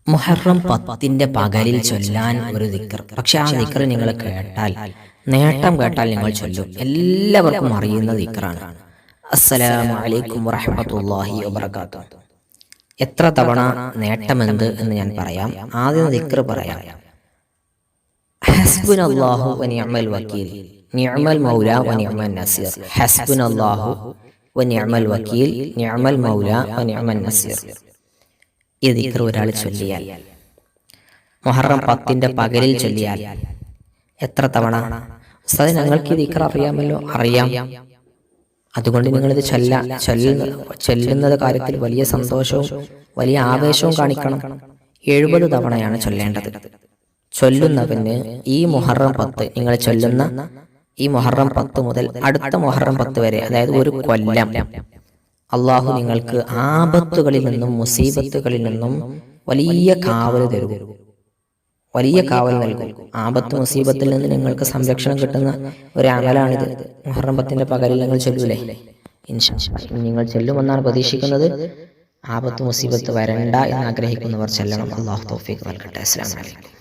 മുഹറം 10 പകലിൽ ചൊല്ലാൻ ഒരു ദിക്ർ. പക്ഷെ ആ ദിക്ർ നിങ്ങൾ കേട്ടാൽ, നേട്ടം കേട്ടാൽ നിങ്ങൾ ചൊല്ലും. എല്ലാവർക്കും അറിയുന്ന ദിക്റാണ്. അസ്സലാമു അലൈക്കും വറഹ്മത്തുള്ളാഹി വബറകാതുഹു. എത്ര തവണ നേട്ടമെന്ത് എന്ന് ഞാൻ പറയാം. ആദ്യം ദിക്ർ പറയാം. ഹസ്ബുനല്ലാഹു വനിഅമൽ വക്കീൽ, നിഅമൽ മൗല വനിഅമൻ നസീർ. ഹസ്ബുനല്ലാഹു വനിഅമൽ വക്കീൽ, നിഅമൽ മൗല വനിഅമൻ നസീർ. ഈ ദിക്ർ ഒരാൾ ചൊല്ലിയാൽ, മുഹറം 10 പകലിൽ ചൊല്ലിയാൽ എത്ര തവണ? ഉസ്താദേ, ഞങ്ങൾക്ക് ഈ ദിക്ർ അറിയാമല്ലോ. അറിയാം. അതുകൊണ്ട് നിങ്ങളിത് ചൊല്ലുന്നത് കാര്യത്തിൽ വലിയ സന്തോഷവും വലിയ ആവേശവും കാണിക്കണം. 70 തവണയാണ് ചൊല്ലേണ്ടത്. ചൊല്ലുന്നവന് ഈ മുഹറം 10, നിങ്ങൾ ചൊല്ലുന്ന ഈ മുഹറം 10 മുതൽ അടുത്ത മുഹറം 10 വരെ, അതായത് ഒരു കൊല്ലം, അള്ളാഹു നിങ്ങൾക്ക് ആപത്തുകളിൽ നിന്നും മുസീബത്തുകളിൽ നിന്നും വലിയ കാവൽ തരും, വലിയ കാവൽ നൽകും. ആപത്ത് മുസീബത്തിൽ നിന്ന് നിങ്ങൾക്ക് സംരക്ഷണം കിട്ടുന്ന ഒരു അമലാണിത്. മുഹറം 10 പകലിൽ നിങ്ങൾ ചൊല്ലൂലേ? ഇൻഷാ അല്ലാഹ് നിങ്ങൾ ചൊല്ലുമെന്നാണ് പ്രതീക്ഷിക്കുന്നത്. ആപത്ത് മുസീബത്ത് വരണ്ട എന്ന് ആഗ്രഹിക്കുന്നവർ ചൊല്ലണം. അള്ളാഹു തൗഫീഖ് നൽകട്ടെ. അസ്സലാമു അലൈക്കും.